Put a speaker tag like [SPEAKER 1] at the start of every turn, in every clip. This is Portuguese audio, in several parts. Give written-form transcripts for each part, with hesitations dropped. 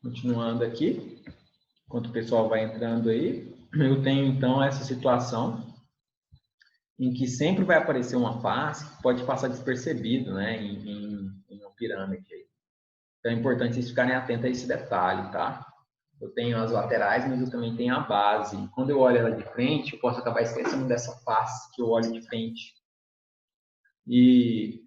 [SPEAKER 1] Continuando aqui, enquanto o pessoal vai entrando aí, eu tenho então essa situação em que sempre vai aparecer uma face que pode passar despercebido, né, em uma pirâmide aí. Então é importante vocês ficarem atentos a esse detalhe, tá? Eu tenho as laterais, mas eu também tenho a base. Quando eu olho ela de frente, eu posso acabar esquecendo dessa face que eu olho de frente. E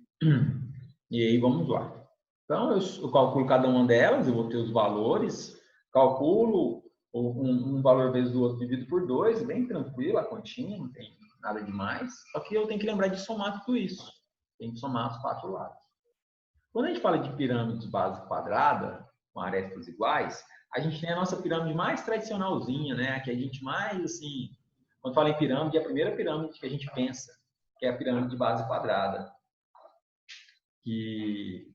[SPEAKER 1] aí vamos lá. Então eu calculo cada uma delas, eu vou ter os valores, calculo um valor vezes o outro dividido por 2, bem tranquilo a continha, não tem nada demais. Só que eu tenho que lembrar de somar tudo isso. Tem que somar os 4 lados. Quando a gente fala de pirâmide de base quadrada, com arestas iguais, a gente tem a nossa pirâmide mais tradicionalzinha, né? A que a gente mais, assim, quando fala em pirâmide, é a primeira pirâmide que a gente pensa, que é a pirâmide de base quadrada, que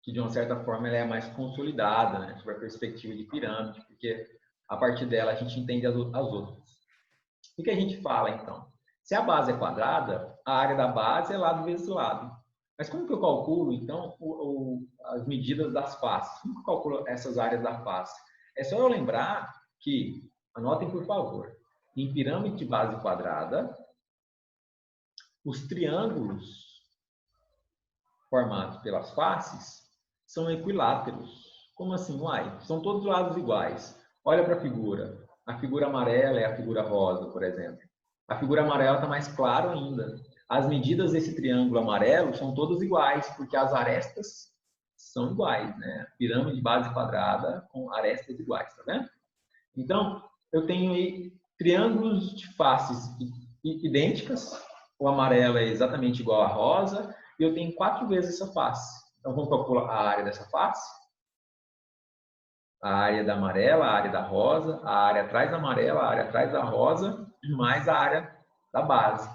[SPEAKER 1] de uma certa forma ela é mais consolidada, né? Sobre a perspectiva de pirâmide, porque a partir dela a gente entende as outras. O que a gente fala, então? Se a base é quadrada, a área da base é lado vezes lado. Mas como que eu calculo, então, as medidas das faces? Como que eu calculo essas áreas da face? É só eu lembrar que, anotem por favor, em pirâmide de base quadrada, os triângulos formados pelas faces são equiláteros. Como assim? Uai, são todos lados iguais. Olha para a figura. A figura amarela é a figura rosa, por exemplo. A figura amarela está mais claro ainda. As medidas desse triângulo amarelo são todas iguais, porque as arestas são iguais, né? Pirâmide de base quadrada com arestas iguais, tá vendo? Então, eu tenho aí triângulos de faces idênticas. O amarelo é exatamente igual à rosa, e eu tenho 4 vezes essa face. Então, vamos calcular a área dessa face. A área da amarela, a área da rosa, a área atrás da amarela, a área atrás da rosa, mais a área da base.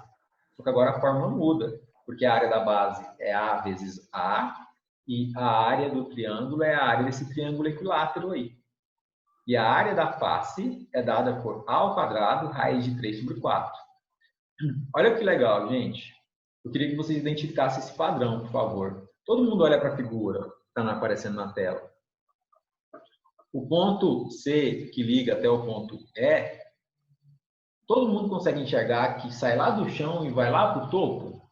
[SPEAKER 1] Só que agora a fórmula muda, porque a área da base é A vezes A, e a área do triângulo é a área desse triângulo equilátero aí. E a área da face é dada por A ao quadrado, raiz de 3 sobre 4. Olha que legal, gente. Eu queria que vocês identificassem esse padrão, por favor. Todo mundo olha para a figura que está aparecendo na tela. O ponto C, que liga até o ponto E, todo mundo consegue enxergar que sai lá do chão e vai lá para o topo?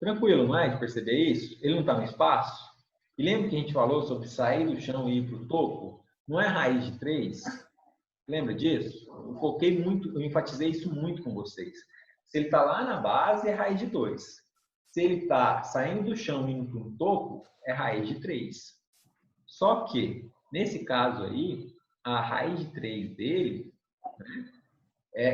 [SPEAKER 1] Tranquilo, não é? De perceber isso? Ele não está no espaço? E lembra que a gente falou sobre sair do chão e ir para o topo? Não é raiz de 3? Lembra disso? Eu foquei muito, eu enfatizei isso muito com vocês. Se ele está lá na base, é raiz de 2. Se ele está saindo do chão e indo para um topo, é raiz de 3. Só que, nesse caso aí, a raiz de 3 dele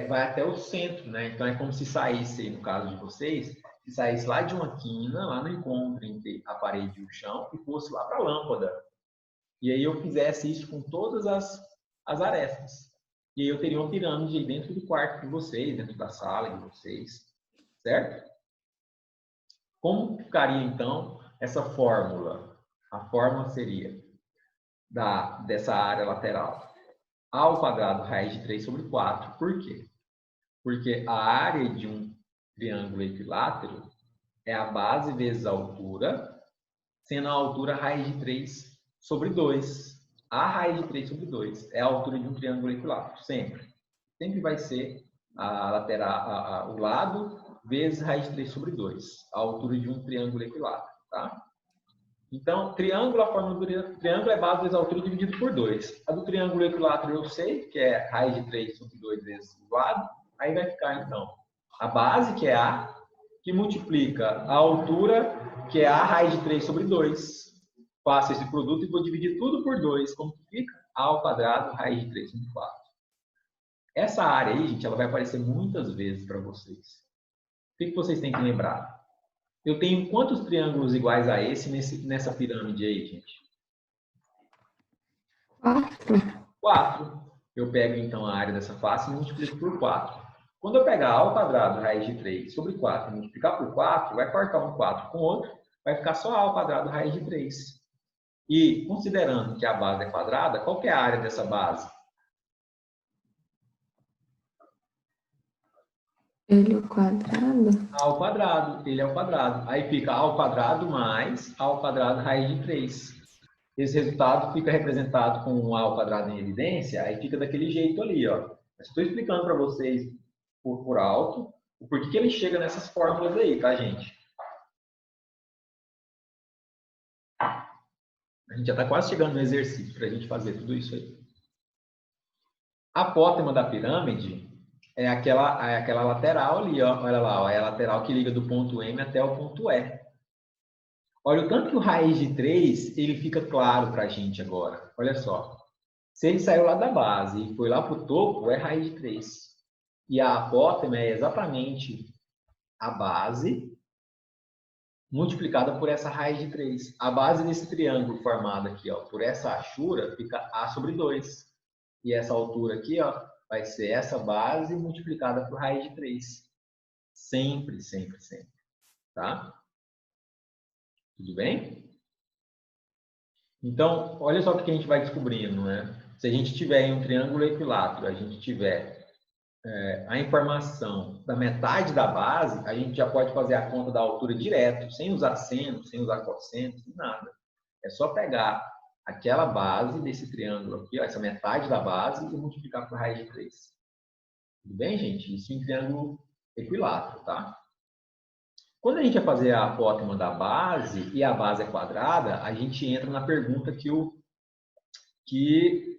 [SPEAKER 1] vai até o centro, né? Então é como se saísse, no caso de vocês, se saísse lá de uma quina, lá no encontro entre a parede e o chão, e fosse lá para a lâmpada. E aí eu fizesse isso com todas as arestas. E aí eu teria uma pirâmide aí dentro do quarto de vocês, dentro da sala de vocês, certo? Como ficaria, então, essa fórmula? A fórmula seria dessa área lateral. A ao quadrado raiz de 3 sobre 4. Por quê? Porque a área de um triângulo equilátero é a base vezes a altura, sendo a altura raiz de 3 sobre 2. A raiz de 3 sobre 2 é a altura de um triângulo equilátero, sempre. Sempre vai ser a lateral, o lado vezes raiz de 3 sobre 2, a altura de um triângulo equilátero, tá? Então, triângulo, a fórmula do triângulo é base vezes a altura dividido por 2. A do triângulo equilátero eu sei, que é raiz de 3 sobre 2 vezes o lado. Aí vai ficar, então, a base, que é A, que multiplica a altura, que é A raiz de 3 sobre 2. Faço esse produto e vou dividir tudo por 2. Como que fica? A ao quadrado raiz de 3 sobre 4. Essa área aí, gente, ela vai aparecer muitas vezes para vocês. O que vocês têm que lembrar? Eu tenho quantos triângulos iguais a esse nessa pirâmide aí, gente?
[SPEAKER 2] 4.
[SPEAKER 1] 4. Eu pego, então, a área dessa face e multiplico por 4. Quando eu pegar a ao quadrado raiz de 3 sobre 4 e multiplicar por 4, vai cortar um 4 com o outro, vai ficar só a ao quadrado raiz de 3. E, considerando que a base é quadrada, qual que é a área dessa base?
[SPEAKER 2] Ele ao quadrado?
[SPEAKER 1] A ao quadrado. Ele é ao quadrado. Aí fica a ao quadrado mais a ao quadrado raiz de 3. esse resultado fica representado com um A ao quadrado em evidência, aí fica daquele jeito ali, ó. Estou explicando para vocês por alto o porquê que ele chega nessas fórmulas aí, tá, gente? A gente já está quase chegando no exercício para a gente fazer tudo isso aí. A apótema da pirâmide é aquela lateral ali, ó. Olha lá, ó, é a lateral que liga do ponto M até o ponto E. Olha o tanto que o raiz de 3, ele fica claro para a gente agora. Olha só. Se ele saiu lá da base e foi lá para o topo, é raiz de 3. E a apótema é exatamente a base multiplicada por essa raiz de 3. A base desse triângulo formado aqui, ó, por essa achura, fica A sobre 2. E essa altura aqui, ó, vai ser essa base multiplicada por raiz de 3. Sempre, sempre, sempre. Tá? Tudo bem? Então, olha só o que a gente vai descobrindo, né? Se a gente tiver em um triângulo equilátero, a gente tiver a informação da metade da base, a gente já pode fazer a conta da altura direto, sem usar seno, sem usar cosseno, sem nada. É só pegar aquela base desse triângulo aqui, ó, essa metade da base, e multiplicar por raiz de 3. Tudo bem, gente? Isso em triângulo equilátero, tá? Quando a gente vai fazer a apótema da base e a base é quadrada, a gente entra na pergunta que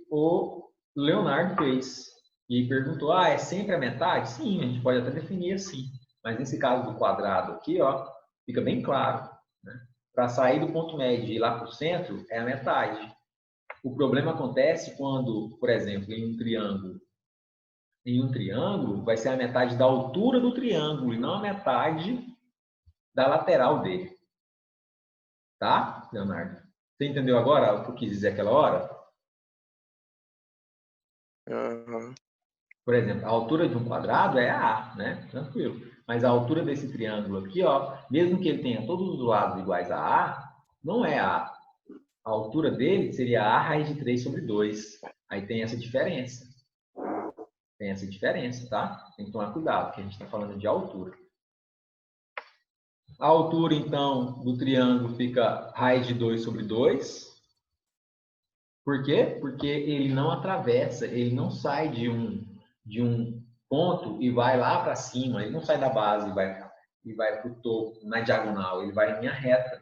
[SPEAKER 1] o Leonardo fez. E perguntou, é sempre a metade? Sim, a gente pode até definir assim. Mas nesse caso do quadrado aqui, ó, fica bem claro. Né? Para sair do ponto médio e ir lá para o centro, é a metade. O problema acontece quando, por exemplo, em um triângulo vai ser a metade da altura do triângulo e não a metade da lateral dele. Tá, Leonardo? Você entendeu agora o que eu quis dizer aquela hora?
[SPEAKER 3] Uhum.
[SPEAKER 1] Por exemplo, a altura de um quadrado é A, né? Tranquilo. Mas a altura desse triângulo aqui, ó, mesmo que ele tenha todos os lados iguais a A, não é A. A altura dele seria A raiz de 3 sobre 2. Aí tem essa diferença. Tem essa diferença, tá? Tem que tomar cuidado, que a gente está falando de altura. A altura, então, do triângulo fica raiz de 2 sobre 2. Por quê? Porque ele não atravessa, ele não sai de um ponto e vai lá para cima. Ele não sai da base e vai para o topo, na diagonal. Ele vai em linha reta.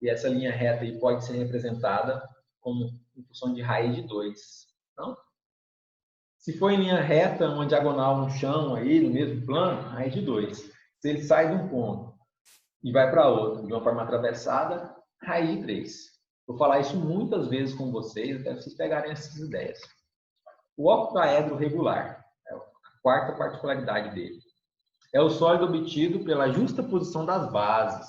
[SPEAKER 1] E essa linha reta aí pode ser representada como em função de raiz de 2. Então, se for em linha reta, uma diagonal no chão, aí, no mesmo plano, raiz de 2. Se ele sai de um ponto e vai para outro de uma forma atravessada, raiz de 3. Vou falar isso muitas vezes com vocês, até vocês pegarem essas ideias. O octaedro regular, é a quarta particularidade dele, é o sólido obtido pela justa posição das bases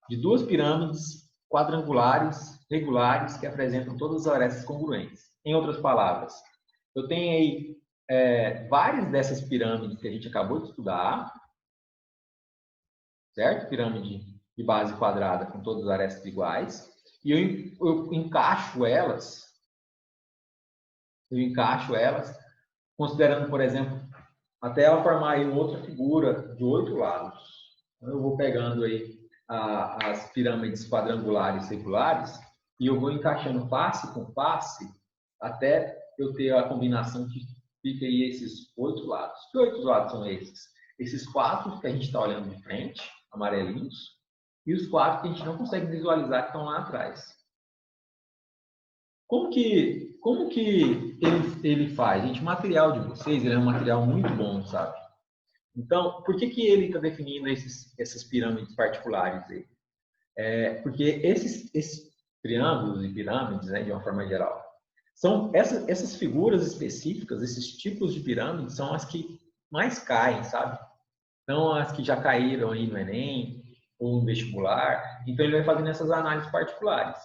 [SPEAKER 1] de duas pirâmides quadrangulares regulares que apresentam todas as arestas congruentes. Em outras palavras, eu tenho aí várias dessas pirâmides que a gente acabou de estudar, certo? Pirâmide de base quadrada com todas as arestas iguais. E eu encaixo elas, considerando, por exemplo, até eu formar aí outra figura de 8 lados. Então, eu vou pegando aí as pirâmides quadrangulares regulares e eu vou encaixando face com face até eu ter a combinação que fica aí esses 8 lados. Que 8 lados são esses? Esses 4 que a gente está olhando de frente, amarelinhos, e os 4 que a gente não consegue visualizar que estão lá atrás. Como que ele faz? Gente, o material de vocês ele é um material muito bom, sabe? Então, por que ele está definindo essas pirâmides particulares aí? Porque esses triângulos e pirâmides, né, de uma forma geral, são essas figuras específicas, esses tipos de pirâmides, são as que mais caem, sabe? São as que já caíram aí no Enem ou no vestibular. Então, ele vai fazendo essas análises particulares.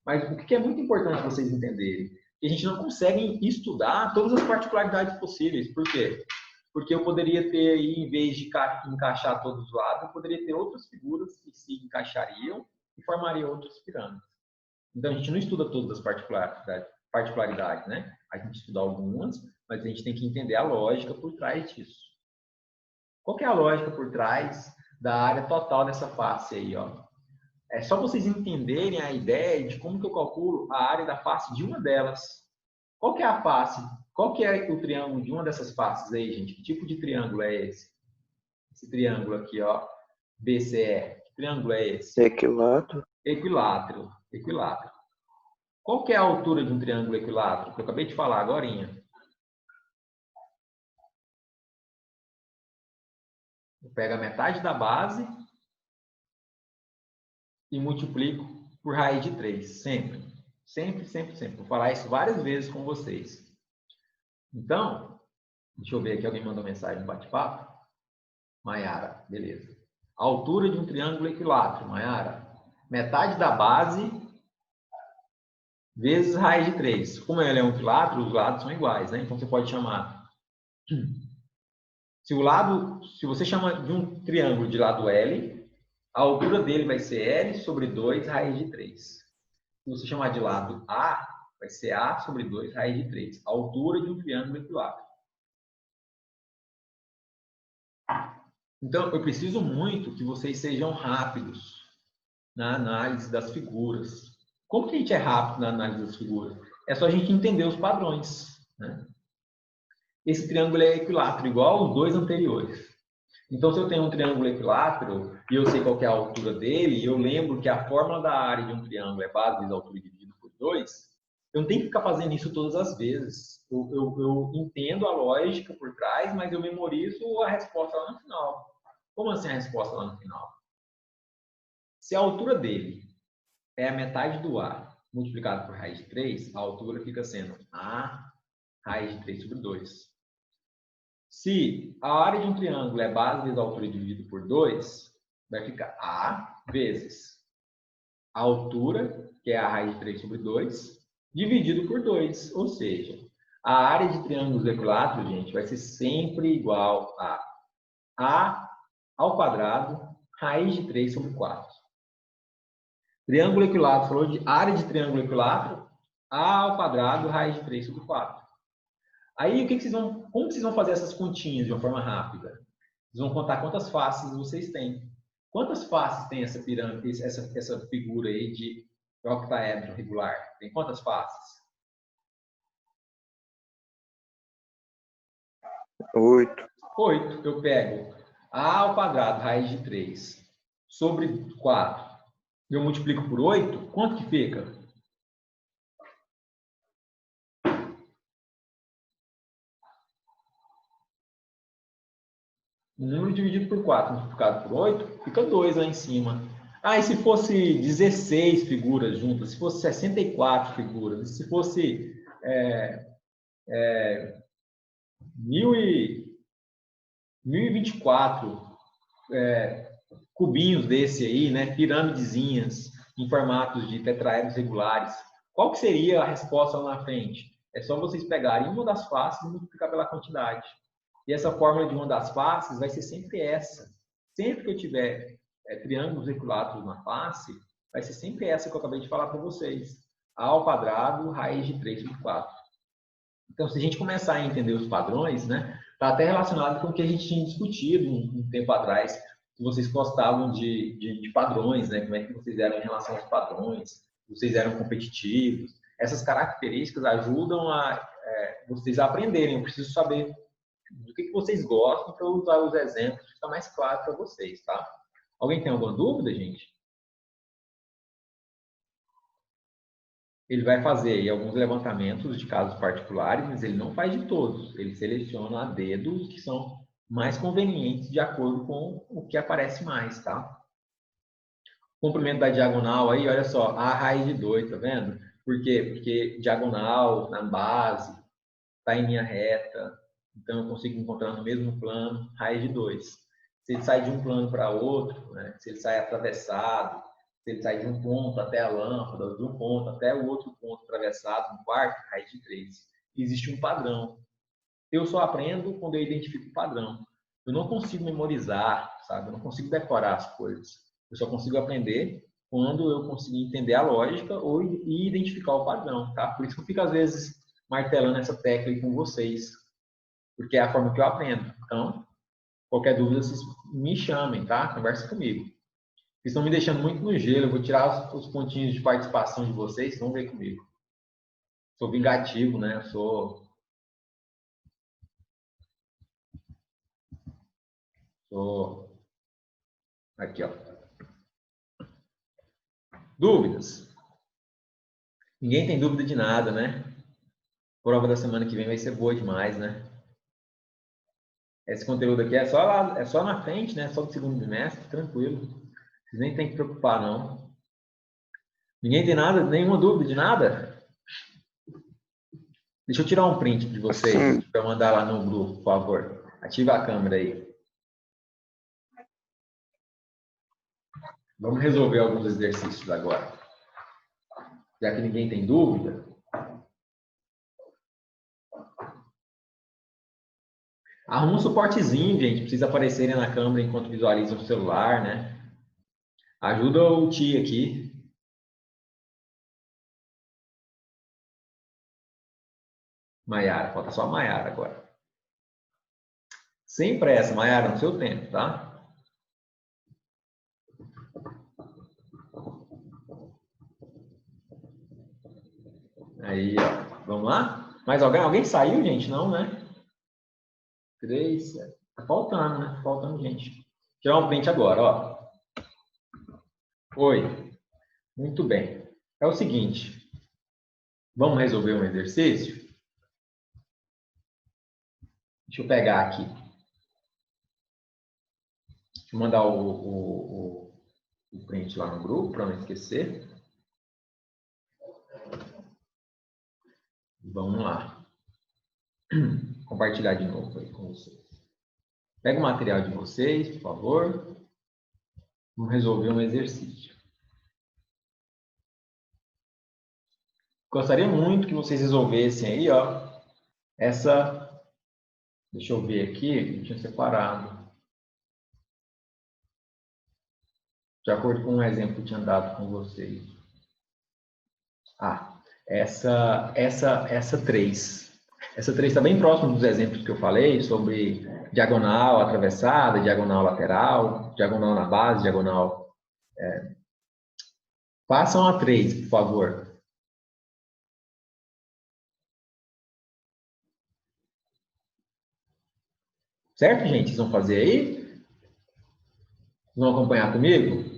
[SPEAKER 1] Mas o que é muito importante vocês entenderem? Que a gente não consegue estudar todas as particularidades possíveis. Por quê? Porque eu poderia ter aí, em vez de encaixar todos os lados, eu poderia ter outras figuras que se encaixariam e formariam outras pirâmides. Então, a gente não estuda todas as particularidades, né? A gente estuda algumas, mas a gente tem que entender a lógica por trás disso. Qual que é a lógica por trás da área total dessa face aí, ó? É só vocês entenderem a ideia de como que eu calculo a área da face de uma delas. Qual que é a face? Qual que é o triângulo de uma dessas faces aí, gente? Que tipo de triângulo é esse? Esse triângulo aqui, ó, BCE. Que triângulo é esse?
[SPEAKER 3] Equilátero.
[SPEAKER 1] Equilátero. Equilátero. Qual que é a altura de um triângulo equilátero? Que eu acabei de falar agorinha. Eu pego a metade da base e multiplico por raiz de 3. Sempre. Sempre, sempre, sempre. Vou falar isso várias vezes com vocês. Então, deixa eu ver aqui, alguém mandou mensagem no bate-papo. Maiara, beleza. A altura de um triângulo equilátero, Maiara. Metade da base vezes raiz de 3. Como ele é um equilátero, os lados são iguais, né? Então, você pode chamar... Se você chama de um triângulo de lado L, a altura dele vai ser L sobre 2 raiz de 3. Se você chamar de lado A, vai ser A sobre 2 raiz de 3. A altura de um triângulo equilátero. Então, eu preciso muito que vocês sejam rápidos na análise das figuras. Como que a gente é rápido na análise das figuras? É só a gente entender os padrões, né? Esse triângulo é equilátero, igual aos dois anteriores. Então, se eu tenho um triângulo equilátero e eu sei qual que é a altura dele, eu lembro que a fórmula da área de um triângulo é base vezes a altura dividido por 2, eu não tenho que ficar fazendo isso todas as vezes. Eu entendo a lógica por trás, mas eu memorizo a resposta lá no final. Como assim a resposta lá no final? Se a altura dele é a metade do A multiplicado por raiz de 3, a altura fica sendo A raiz de 3 sobre 2. Se a área de um triângulo é base vezes a altura dividido por 2, vai ficar A vezes a altura, que é a raiz de 3 sobre 2, dividido por 2. Ou seja, a área de triângulos equiláteros, gente, vai ser sempre igual a A ao quadrado, raiz de 3 sobre 4. Triângulo equilátero, falou de área de triângulo equilátero, A ao quadrado, raiz de 3 sobre 4. Aí, como vocês vão fazer essas continhas de uma forma rápida? Vocês vão contar quantas faces vocês têm. Quantas faces tem essa pirâmide, essa figura aí de octaedro regular? Tem quantas faces?
[SPEAKER 3] 8.
[SPEAKER 1] 8. Eu pego A ao quadrado, raiz de 3, sobre 4. Eu multiplico por 8, quanto que fica? O número dividido por 4 multiplicado por 8, fica 2 lá em cima. Ah, e se fosse 16 figuras juntas? Se fosse 64 figuras? E se fosse 1024 cubinhos desse aí, né? Piramidezinhas em formatos de tetraedros regulares? Qual que seria a resposta lá na frente? É só vocês pegarem uma das faces e multiplicar pela quantidade. E essa fórmula de uma das faces vai ser sempre essa. Sempre que eu tiver triângulos equiláteros na face, vai ser sempre essa que eu acabei de falar para vocês. A ao quadrado, raiz de 3 sobre 4. Então, se a gente começar a entender os padrões, né, está até relacionado com o que a gente tinha discutido um tempo atrás, que vocês gostavam de padrões, né, como é que vocês eram em relação aos padrões, vocês eram competitivos. Essas características ajudam a vocês a aprenderem. Eu preciso saber do que vocês gostam para eu usar os exemplos, fica mais claro para vocês, tá? Alguém tem alguma dúvida, gente? Ele vai fazer aí alguns levantamentos de casos particulares, mas ele não faz de todos. Ele seleciona a dedo os que são mais convenientes de acordo com o que aparece mais, tá? Comprimento da diagonal aí, olha só, a raiz de 2, tá vendo? Por quê? Porque diagonal na base está em linha reta, então eu consigo encontrar no mesmo plano raiz de 2. Se ele sai de um plano para outro, né? Se ele sai atravessado, se ele sai de um ponto até a lâmpada, de um ponto até o outro ponto atravessado, um quarto, raiz de 3. Existe um padrão. Eu só aprendo quando eu identifico o padrão. Eu não consigo memorizar, sabe? Eu não consigo decorar as coisas. Eu só consigo aprender quando eu conseguir entender a lógica e identificar o padrão, tá? Por isso que eu fico, às vezes, martelando essa tecla aí com vocês, porque é a forma que eu aprendo. Então, qualquer dúvida, vocês me chamem, tá? Conversa comigo. estão me deixando muito no gelo. Eu vou tirar os pontinhos de participação de vocês. Vamos ver comigo. Sou vingativo, né? Eu sou... Aqui, ó. Dúvidas? Ninguém tem dúvida de nada, né? A prova da semana que vem vai ser boa demais, né? Esse conteúdo aqui é só lá, é só na frente, né? Só do segundo trimestre, tranquilo. Vocês nem tem que preocupar, não. Ninguém tem nada, nenhuma dúvida de nada? Deixa eu tirar um print de vocês para mandar lá no grupo, por favor. Ativa a câmera aí. Vamos resolver alguns exercícios agora. Já que ninguém tem dúvida. Arruma um suportezinho, gente. Precisa aparecerem na câmera enquanto visualizam o celular, né? Ajuda o tio aqui. Maiara, falta só a Maiara agora. Sem pressa, Maiara, no seu tempo, tá? Aí, ó. Vamos lá? Mais alguém? Alguém saiu, gente? Não, né? 3, 7. Tá faltando, né? Tá faltando gente. Tirar um print agora, ó. Oi. Muito bem. É o seguinte. Vamos resolver um exercício? Deixa eu pegar aqui. Deixa eu mandar o print lá no grupo, para não esquecer. Vamos lá. Compartilhar de novo aí com vocês. Pega o material de vocês, por favor. Vamos resolver um exercício. Gostaria muito que vocês resolvessem aí, ó. Essa... Deixa eu ver aqui. Eu tinha separado. De acordo com um exemplo que eu tinha dado com vocês. Ah, essa 3. Essa 3 está bem próximo dos exemplos que eu falei sobre diagonal atravessada, diagonal lateral, diagonal na base, diagonal... Façam a 3, por favor. Certo, gente? Vocês vão fazer aí? Vão acompanhar comigo?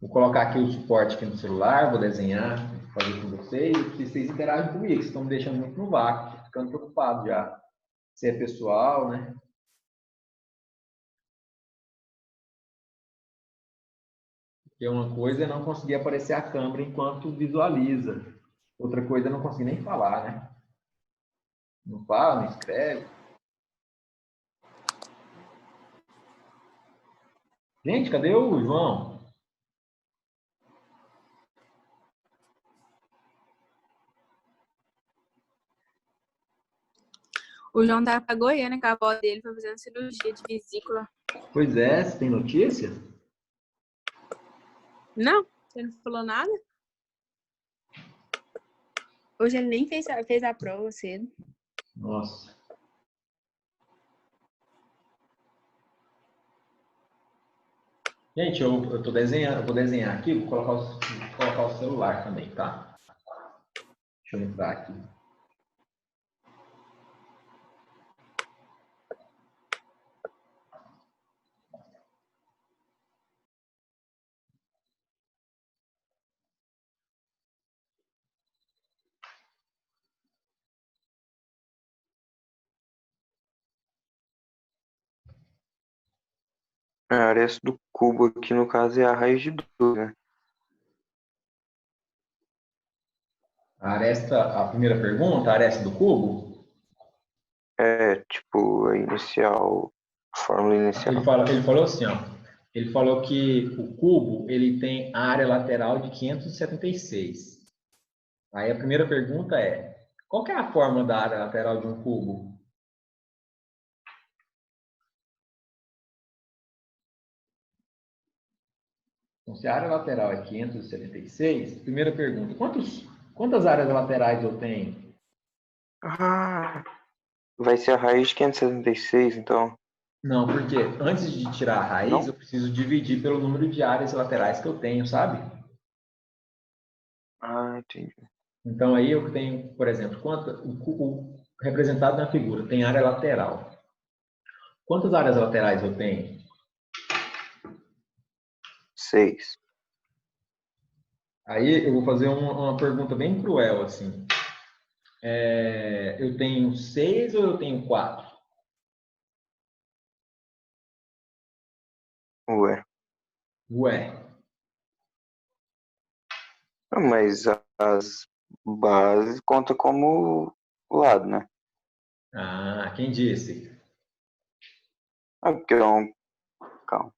[SPEAKER 1] Vou colocar aqui o suporte aqui no celular, vou desenhar, fazer com vocês. E vocês interagem comigo, vocês estão me deixando muito no vácuo, ficando preocupado já. Se é pessoal, né? Porque uma coisa é não conseguir aparecer a câmera enquanto visualiza. Outra coisa é não conseguir nem falar, né? Não fala, não escreve. Gente, cadê o João?
[SPEAKER 3] O João tá pra Goiânia com a avó dele, foi fazendo cirurgia de vesícula.
[SPEAKER 1] Pois é, você tem notícia?
[SPEAKER 3] Não, você não falou nada? Hoje ele nem fez a prova cedo.
[SPEAKER 1] Nossa. Gente, eu tô desenhando, eu vou desenhar aqui, vou colocar o celular também, tá? Deixa eu entrar aqui.
[SPEAKER 4] A aresta do cubo aqui, no caso, é a raiz de 2, né?
[SPEAKER 1] A primeira pergunta, a aresta do cubo?
[SPEAKER 4] É, tipo, a inicial, fórmula inicial.
[SPEAKER 1] Ele falou assim, ó. Ele falou que o cubo, ele tem área lateral de 576. Aí a primeira pergunta é, qual que é a fórmula da área lateral de um cubo? Então, se a área lateral é 576, primeira pergunta, quantas áreas laterais eu tenho?
[SPEAKER 4] Ah, vai ser a raiz de 576, então.
[SPEAKER 1] Não, porque antes de tirar a raiz,
[SPEAKER 4] Não?
[SPEAKER 1] eu preciso dividir pelo número de áreas laterais que eu tenho, sabe?
[SPEAKER 4] Ah, entendi.
[SPEAKER 1] Então aí eu tenho, por exemplo, o representado na figura tem área lateral. Quantas áreas laterais eu tenho?
[SPEAKER 4] 6.
[SPEAKER 1] Aí eu vou fazer uma pergunta bem cruel, assim. Eu tenho 6 ou eu tenho 4?
[SPEAKER 4] Ué.
[SPEAKER 1] Ué.
[SPEAKER 4] Mas as bases conta como lado, né?
[SPEAKER 1] Ah, quem disse?
[SPEAKER 4] Ah, porque é um. Calma.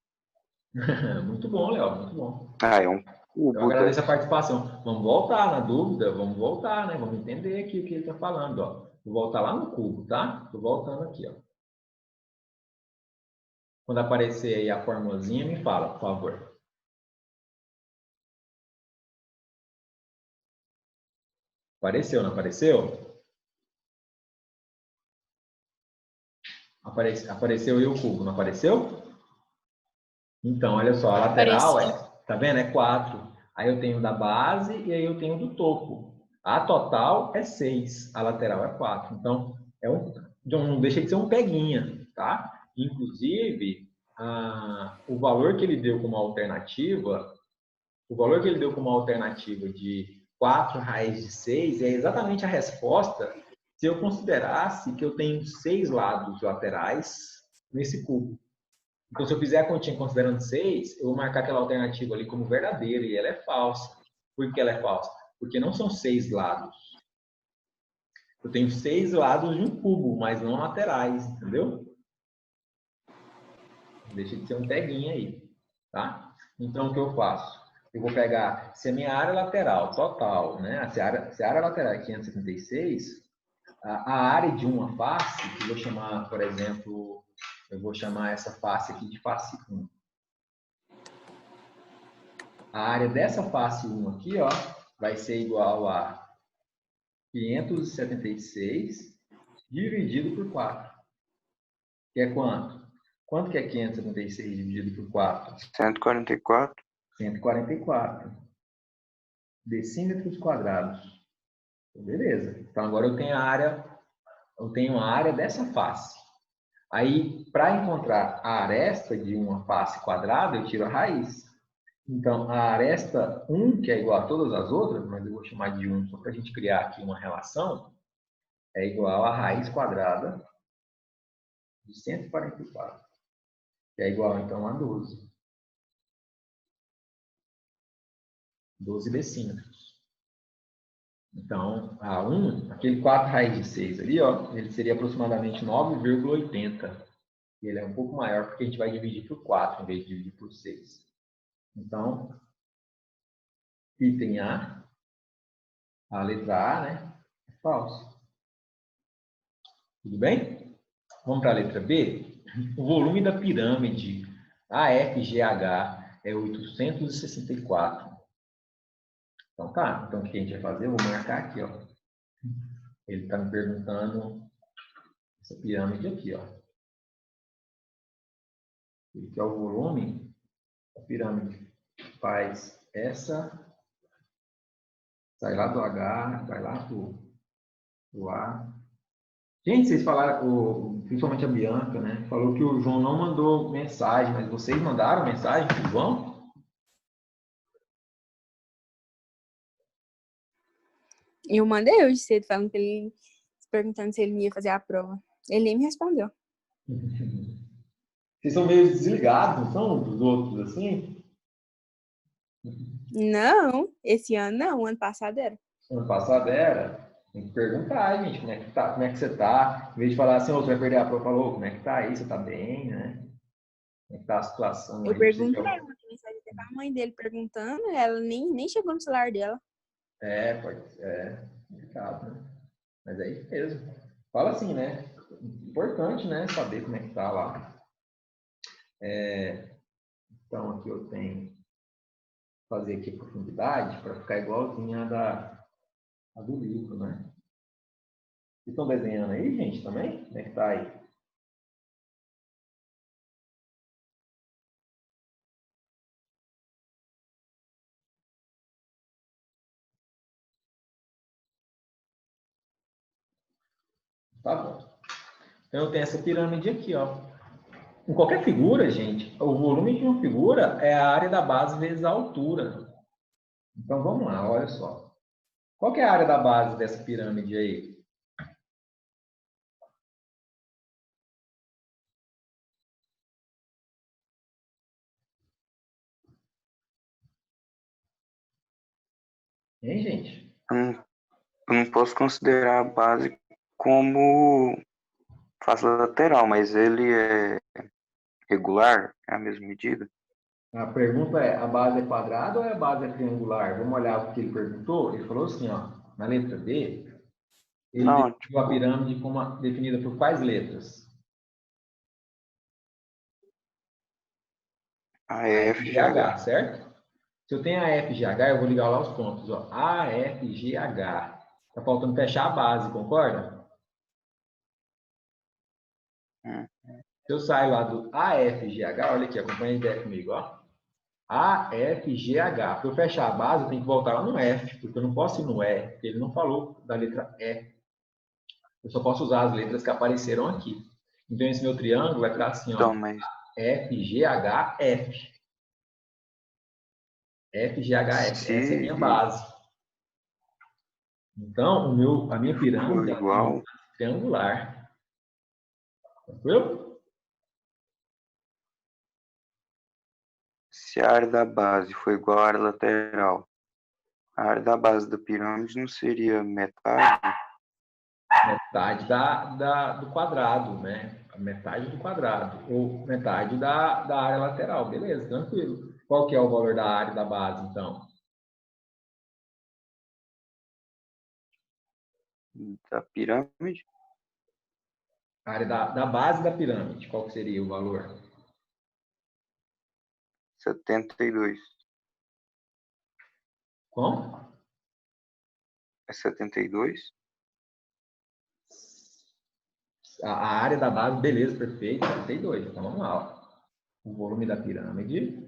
[SPEAKER 1] Muito bom, Léo, muito bom.
[SPEAKER 4] Ah, é um
[SPEAKER 1] Eu
[SPEAKER 4] cubo
[SPEAKER 1] agradeço a
[SPEAKER 4] das.
[SPEAKER 1] participação. Vamos voltar na dúvida, vamos voltar, né? Vamos entender aqui o que ele está falando, ó. Vou voltar lá no cubo, tá? Estou voltando aqui, ó. Quando aparecer aí a formulazinha, me fala, por favor. Apareceu, não apareceu? Apareceu aí o cubo, não apareceu? Então, olha só, a lateral
[SPEAKER 3] Apareceu.
[SPEAKER 1] tá vendo? É 4. Aí eu tenho da base e aí eu tenho do topo. A total é 6, a lateral é 4. Então, não deixa de ser um peguinha, tá? Inclusive, o valor que ele deu como alternativa, o valor que ele deu como alternativa de 4 raiz de 6 é exatamente a resposta se eu considerasse que eu tenho 6 lados laterais nesse cubo. Então, se eu fizer a continha considerando 6, eu vou marcar aquela alternativa ali como verdadeira e ela é falsa. Por que ela é falsa? Porque não são 6 lados. Eu tenho 6 lados de um cubo, mas não laterais, entendeu? Deixa de ser um peguinha aí, tá? Então, o que eu faço? Eu vou pegar, se a minha área lateral total, né? Se a área lateral é 576, a área de uma face, que eu vou chamar, por exemplo, eu vou chamar essa face aqui de face 1. A área dessa face 1 aqui, ó, vai ser igual a 576 dividido por 4. Que é quanto? Quanto que é 576 dividido por 4?
[SPEAKER 4] 144.
[SPEAKER 1] 144 decímetros quadrados. Beleza. Então agora eu tenho a área dessa face. Aí, para encontrar a aresta de uma face quadrada, eu tiro a raiz. Então, a aresta 1, que é igual a todas as outras, mas eu vou chamar de 1 só para a gente criar aqui uma relação, é igual a raiz quadrada de 144, que é igual, então, a 12. 12 decímetros. Então, a 1, aquele 4 raiz de 6 ali, ó, ele seria aproximadamente 9,80. E ele é um pouco maior porque a gente vai dividir por 4 em vez de dividir por 6. Então, item a letra A, né, é falso. Tudo bem? Vamos para a letra B? O volume da pirâmide AFGH é 864. Então tá, então o que a gente vai fazer? Eu vou marcar aqui, ó. Ele está me perguntando essa pirâmide aqui, ó. Ele quer o volume da pirâmide. Faz essa, sai lá do H, vai lá pro A. Gente, vocês falaram, principalmente a Bianca, né? Falou que o João não mandou mensagem, mas vocês mandaram mensagem pro João?
[SPEAKER 3] E eu mandei hoje cedo, falando que ele, perguntando se ele ia fazer a prova. Ele nem me respondeu.
[SPEAKER 1] Vocês são meio desligados, não são dos outros, assim?
[SPEAKER 3] Não, esse ano não, ano passado era.
[SPEAKER 1] Ano passado era. Tem que perguntar, gente, como é que tá, como é que você tá? Em vez de falar assim, você vai perder a prova, falou, como é que tá aí? Você tá bem, né? Como é que tá a situação
[SPEAKER 3] Eu
[SPEAKER 1] aí? Pra você que
[SPEAKER 3] perguntei, eu mandei mensagem até pra mãe dele perguntando, ela nem chegou no celular dela.
[SPEAKER 1] complicado, né? Mas é isso mesmo. Fala assim, né? Importante, né? Saber como é que tá lá. Então, aqui eu tenho fazer aqui a profundidade para ficar igualzinha a do livro, né? Vocês estão desenhando aí, gente, também? Como é que tá aí? Tá bom. Então, eu tenho essa pirâmide aqui, ó. Em qualquer figura, gente, o volume de uma figura é a área da base vezes a altura. Então, vamos lá, olha só. Qual que é a área da base dessa pirâmide aí? Hein, gente?
[SPEAKER 4] Eu não posso considerar a base como face lateral, mas ele é regular, é a mesma medida.
[SPEAKER 1] A pergunta é, a base é quadrada ou a base é triangular? Vamos olhar o que ele perguntou. Ele falou assim, ó, na letra D, ele
[SPEAKER 4] Não,
[SPEAKER 1] definiu a pirâmide como definida por quais letras?
[SPEAKER 4] a
[SPEAKER 1] A, F, G, H,
[SPEAKER 4] FGH.
[SPEAKER 1] certo? Se eu tenho a F, G, H, eu vou ligar lá os pontos, ó. A, F, G, H. Tá faltando fechar a base, concorda?
[SPEAKER 4] Hum.
[SPEAKER 1] Se eu saio lá do A, F, G, H, olha aqui, acompanha a ideia comigo, ó. A, F, G, H. Para eu fechar a base, eu tenho que voltar lá no F, porque eu não posso ir no E, porque ele não falou da letra E. Eu só posso usar as letras que apareceram aqui. Então, esse meu triângulo vai ficar assim,
[SPEAKER 4] Então,
[SPEAKER 1] ó.
[SPEAKER 4] mas
[SPEAKER 1] F, G, H, F. F, G, H, F. Essa é a minha
[SPEAKER 4] se
[SPEAKER 1] base. Então, a minha
[SPEAKER 4] for
[SPEAKER 1] pirâmide ela tem uma
[SPEAKER 4] igual,
[SPEAKER 1] base triangular. Tranquilo?
[SPEAKER 4] se a área da base for igual à área lateral, a área da base da pirâmide não seria metade?
[SPEAKER 1] Metade do quadrado, né? A metade do quadrado. Ou metade da área lateral. Beleza, tranquilo. Qual que é o valor da área da base, então?
[SPEAKER 4] Da pirâmide?
[SPEAKER 1] A área da base da pirâmide. Qual que seria o valor?
[SPEAKER 4] 72.
[SPEAKER 1] Como?
[SPEAKER 4] É 72?
[SPEAKER 1] A área da base, beleza, perfeito, 72. Então vamos lá. Ó. O volume da pirâmide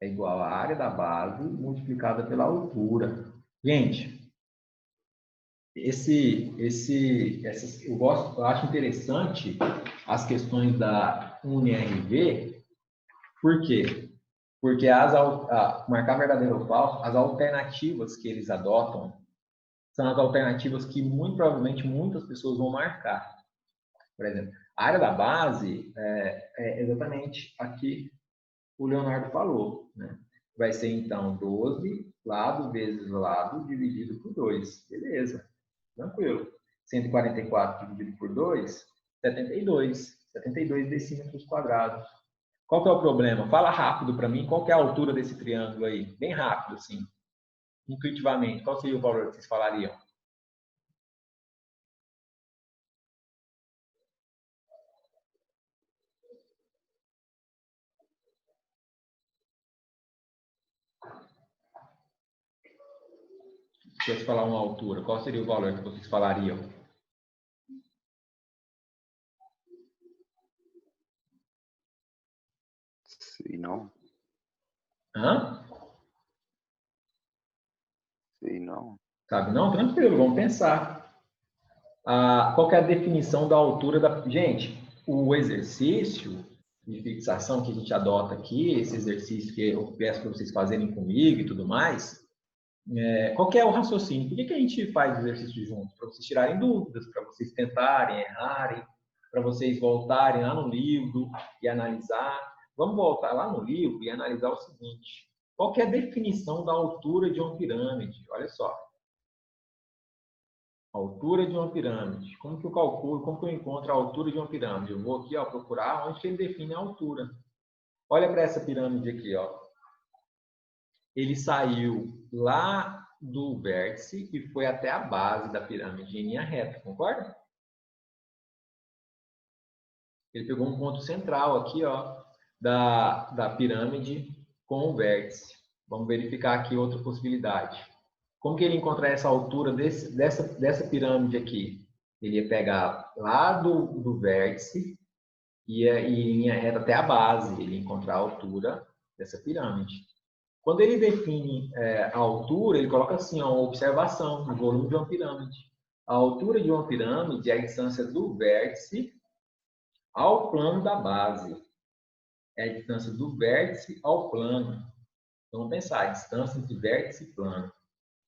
[SPEAKER 1] é igual à área da base multiplicada pela altura. Gente, eu acho interessante as questões da UNRV, por quê? Porque marcar verdadeiro ou falso, as alternativas que eles adotam são as alternativas que muito provavelmente muitas pessoas vão marcar. Por exemplo, a área da base é exatamente aqui o Leonardo falou, né? Vai ser, então, 12 lado vezes lado dividido por 2. Beleza, tranquilo. 144 dividido por 2, 72. 72 decímetros quadrados. Qual que é o problema? Fala rápido para mim, qual que é a altura desse triângulo aí? Bem rápido, assim. Intuitivamente, qual seria o valor que vocês falariam? Se eu falar uma altura, qual seria o valor que vocês falariam?
[SPEAKER 4] Sei não.
[SPEAKER 1] Hã?
[SPEAKER 4] Sei não.
[SPEAKER 1] Sabe não? Tranquilo, vamos pensar. Qual que é a definição da altura da... Gente, o exercício de fixação que a gente adota aqui, esse exercício que eu peço para vocês fazerem comigo e tudo mais, qual que é o raciocínio? Por que a gente faz o exercício junto? Para vocês tirarem dúvidas, para vocês tentarem, errarem, para vocês voltarem lá no livro e analisar. Vamos voltar lá no livro e analisar o seguinte. Qual que é a definição da altura de uma pirâmide? Olha só. Altura de uma pirâmide. Como que eu calculo, como que eu encontro a altura de uma pirâmide? Eu vou aqui, ó, procurar onde que ele define a altura. Olha para essa pirâmide aqui, ó. Ele saiu lá do vértice e foi até a base da pirâmide em linha reta, concorda? Ele pegou um ponto central aqui, ó, da pirâmide com o vértice. Vamos verificar aqui outra possibilidade. Como que ele encontra essa altura dessa pirâmide aqui? Ele ia pegar lá do vértice e ia em linha reta até a base. Ele ia encontrar a altura dessa pirâmide. Quando ele define a altura, ele coloca assim, ó, uma observação, o volume de uma pirâmide. A altura de uma pirâmide é a distância do vértice ao plano da base. É a distância do vértice ao plano. Então, vamos pensar, a distância entre vértice e plano.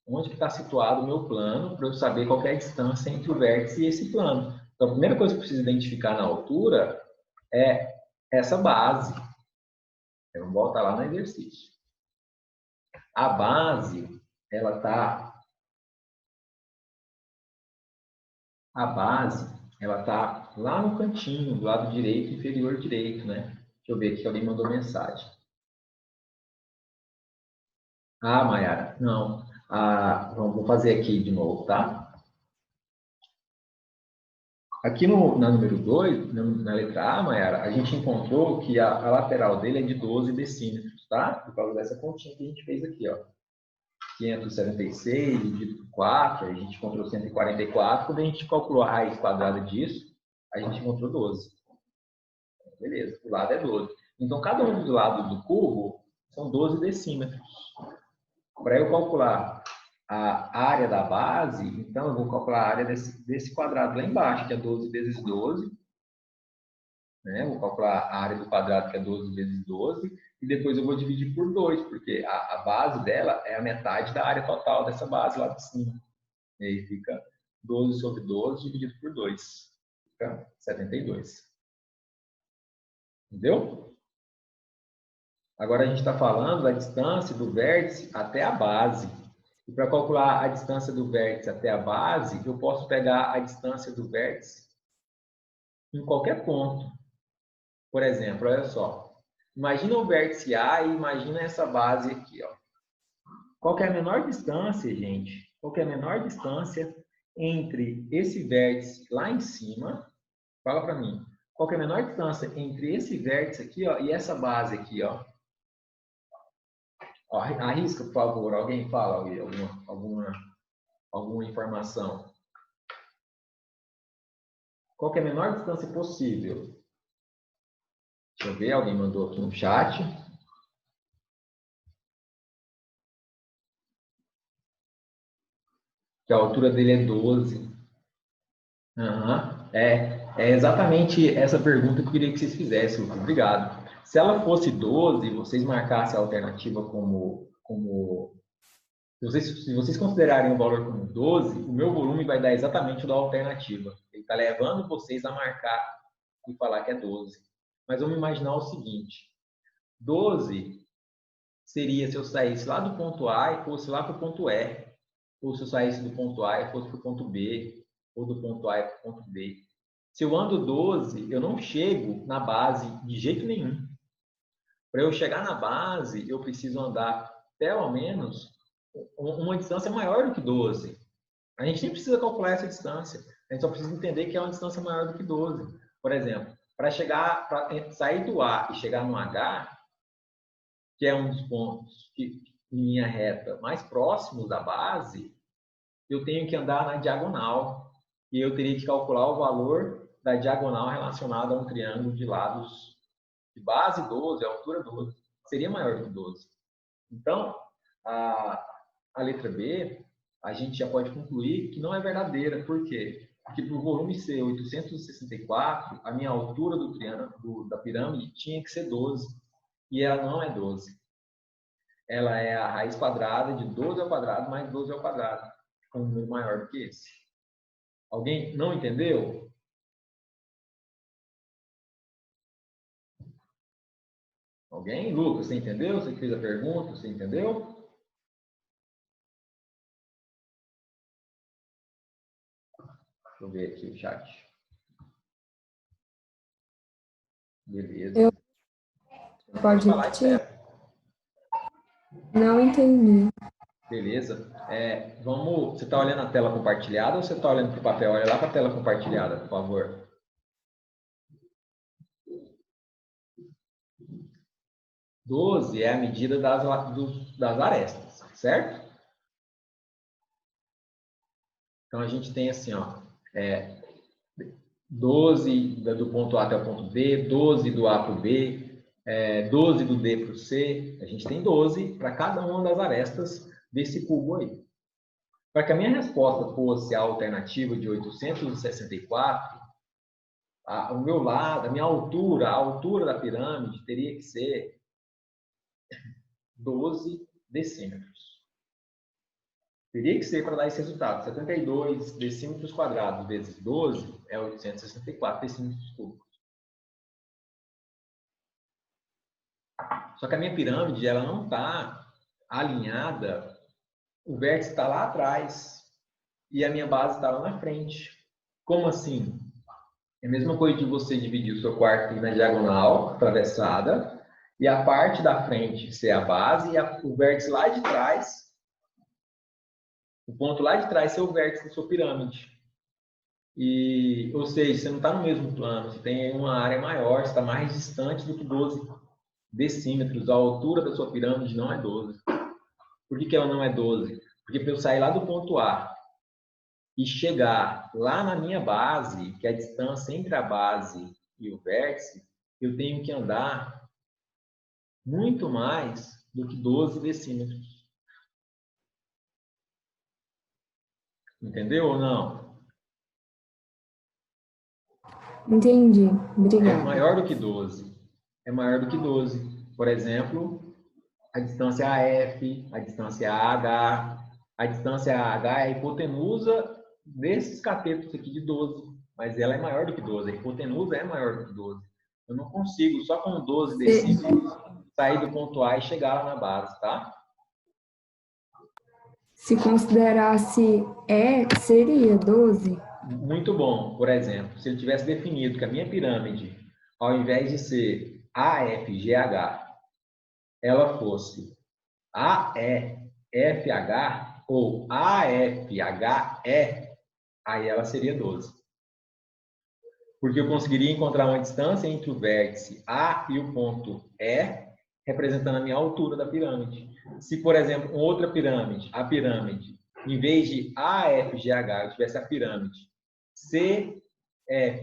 [SPEAKER 1] Onde que está situado o meu plano, para eu saber qual é a distância entre o vértice e esse plano. Então, a primeira coisa que eu preciso identificar na altura é essa base. Vamos voltar lá no exercício. A base, ela está... A base, ela está lá no cantinho, do lado direito, inferior direito, né? Deixa eu ver aqui, alguém mandou mensagem. Ah, Mayara, não. Vou fazer aqui de novo, tá? Aqui na número 2, na letra A, Mayara, a gente encontrou que a lateral dele é de 12 decímetros, tá? Por causa dessa continha que a gente fez aqui, ó. 576 dividido por 4, a gente encontrou 144. Quando a gente calculou a raiz quadrada disso, a gente encontrou 12. Beleza, o lado é 12. Então, cada um dos lados do cubo são 12 decímetros. Para eu calcular a área da base, então eu vou calcular a área desse quadrado lá embaixo, que é 12 vezes 12. Né? Vou calcular a área do quadrado, que é 12 vezes 12. E depois eu vou dividir por 2, porque a base dela é a metade da área total dessa base lá de cima. E aí fica 12 sobre 12 dividido por 2. Fica 72. Entendeu? Agora a gente está falando da distância do vértice até a base. E para calcular a distância do vértice até a base, eu posso pegar a distância do vértice em qualquer ponto. Por exemplo, olha só. Imagina o vértice A e imagina essa base aqui, ó. Qual que é a menor distância, gente? Qual que é a menor distância entre esse vértice lá em cima? Fala para mim. Qual que é a menor distância entre esse vértice aqui, ó, e essa base aqui, ó? Ó, arrisca, por favor. Alguém fala alguma informação. Qual que é a menor distância possível? Deixa eu ver, alguém mandou aqui no chat. Que a altura dele é 12. Uhum. É exatamente essa pergunta que eu queria que vocês fizessem, Lucas. Obrigado. Se ela fosse 12, vocês marcassem a alternativa como se vocês considerarem o valor como 12, o meu volume vai dar exatamente o da alternativa. Ele está levando vocês a marcar e falar que é 12. Mas vamos imaginar o seguinte. 12 seria se eu saísse lá do ponto A e fosse lá para o ponto E. Ou se eu saísse do ponto A e fosse para o ponto B. Ou do ponto A e para o ponto B. Se eu ando 12, eu não chego na base de jeito nenhum. Para eu chegar na base, eu preciso andar pelo menos uma distância maior do que 12. A gente nem precisa calcular essa distância. A gente só precisa entender que é uma distância maior do que 12. Por exemplo, para sair do A e chegar no H, que é um dos pontos em linha reta mais próximos da base, eu tenho que andar na diagonal. E eu teria que calcular o valor da diagonal relacionada a um triângulo de lados de base 12, altura 12. Seria maior do que 12. Então, a letra B, a gente já pode concluir que não é verdadeira. Por quê? Porque para o volume ser 864, a minha altura do triângulo da pirâmide tinha que ser 12. E ela não é 12. Ela é a raiz quadrada de 12 ao quadrado mais 12 ao quadrado. Com um número maior do que esse. Alguém não entendeu? Alguém? Lucas, você entendeu? Você fez a pergunta, você entendeu? Deixa eu ver aqui o chat. Beleza.
[SPEAKER 2] Pode repetir? Não entendi.
[SPEAKER 1] Beleza. Você está olhando a tela compartilhada ou você está olhando para o papel? Olha lá para a tela compartilhada, por favor. Doze é a medida das arestas, certo? Então, a gente tem assim, ó, 12 do ponto A até o ponto B, 12 do A para o B, 12 do D para o C. A gente tem 12 para cada uma das arestas desse cubo aí. Para que a minha resposta fosse a alternativa de 864, o meu lado, a minha altura, a altura da pirâmide teria que ser 12 decímetros. Teria que ser para dar esse resultado. 72 decímetros quadrados vezes 12 é 864 decímetros cúbicos. Só que a minha pirâmide, ela não está alinhada, o vértice está lá atrás e a minha base está lá na frente. Como assim? É a mesma coisa de você dividir o seu quarto na diagonal, atravessada, e a parte da frente ser a base e o vértice lá de trás, o ponto lá de trás ser o vértice da sua pirâmide. Ou seja, você não está no mesmo plano, você tem uma área maior, você está mais distante do que 12 decímetros. A altura da sua pirâmide não é 12. Por que ela não é 12? Porque para eu sair lá do ponto A e chegar lá na minha base, que é a distância entre a base e o vértice, eu tenho que andar muito mais do que 12 decímetros. Entendeu ou não?
[SPEAKER 2] Entendi.
[SPEAKER 1] É
[SPEAKER 2] Obrigada.
[SPEAKER 1] maior do que 12. É maior do que 12. Por exemplo, a distância AF, a distância AH. A distância AH é a hipotenusa desses catetos aqui de 12. Mas ela é maior do que 12. A hipotenusa é maior do que 12. Eu não consigo, só com 12 decímetros, sair do ponto A e chegar lá na base, tá?
[SPEAKER 2] Se considerasse seria 12?
[SPEAKER 1] Muito bom. Por exemplo, se ele tivesse definido que a minha pirâmide, ao invés de ser AFGH, ela fosse AEFH ou AFHE, aí ela seria 12. Porque eu conseguiria encontrar uma distância entre o vértice A e o ponto E, representando a minha altura da pirâmide. Se, por exemplo, outra pirâmide, a pirâmide, em vez de AFGH, eu tivesse a pirâmide CFGH,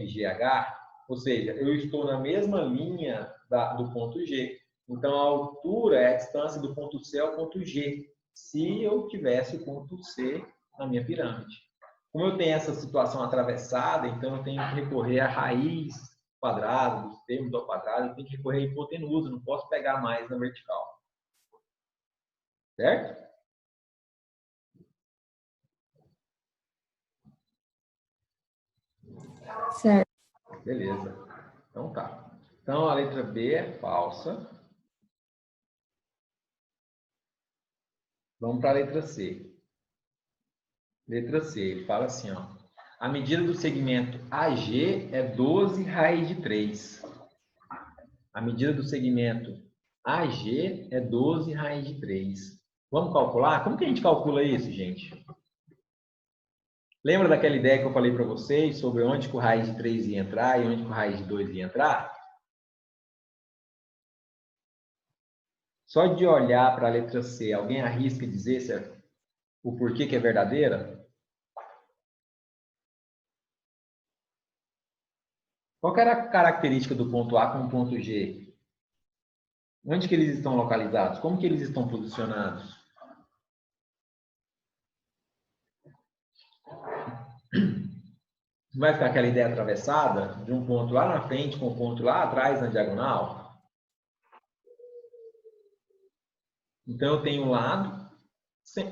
[SPEAKER 1] ou seja, eu estou na mesma linha do ponto G. Então, a altura é a distância do ponto C ao ponto G, se eu tivesse o ponto C na minha pirâmide. Como eu tenho essa situação atravessada, então eu tenho que recorrer à raiz quadrada, dos termos ao quadrado, eu tenho que recorrer à hipotenusa, não posso pegar mais na vertical. Certo?
[SPEAKER 2] Certo.
[SPEAKER 1] Beleza. Então tá. Então a letra B é falsa. Vamos para a letra C. Letra C, ele fala assim, ó. A medida do segmento AG é 12 raiz de 3. A medida do segmento AG é 12 raiz de 3. Vamos calcular? Como que a gente calcula isso, gente? Lembra daquela ideia que eu falei para vocês sobre onde que o raiz de 3 ia entrar e onde que o raiz de 2 ia entrar? Só de olhar para a letra C, alguém arrisca dizer o porquê que é verdadeira? Qual que era a característica do ponto A com o ponto G? Onde que eles estão localizados? Como que eles estão posicionados? Vai ficar aquela ideia atravessada de um ponto lá na frente com um ponto lá atrás na diagonal? Então, eu tenho um lado.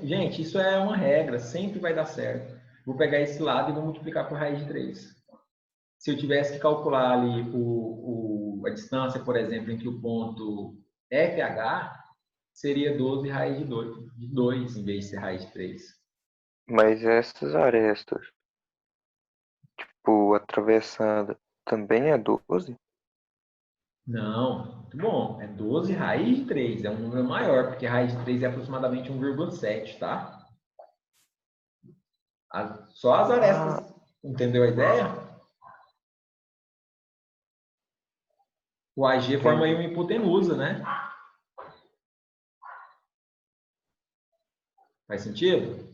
[SPEAKER 1] Gente, isso é uma regra, sempre vai dar certo. Vou pegar esse lado e vou multiplicar por raiz de 3. Se eu tivesse que calcular ali a distância, por exemplo, entre o ponto FH, seria 12 raiz de 2 em vez de ser raiz de 3.
[SPEAKER 4] Mas essas arestas, tipo, atravessada, também é 12?
[SPEAKER 1] Não, muito bom. É 12 raiz de 3. É um número maior, porque raiz de 3 é aproximadamente 1,7, tá? Só as arestas. Entendeu a ideia? O AG forma aí uma hipotenusa, né? Faz sentido?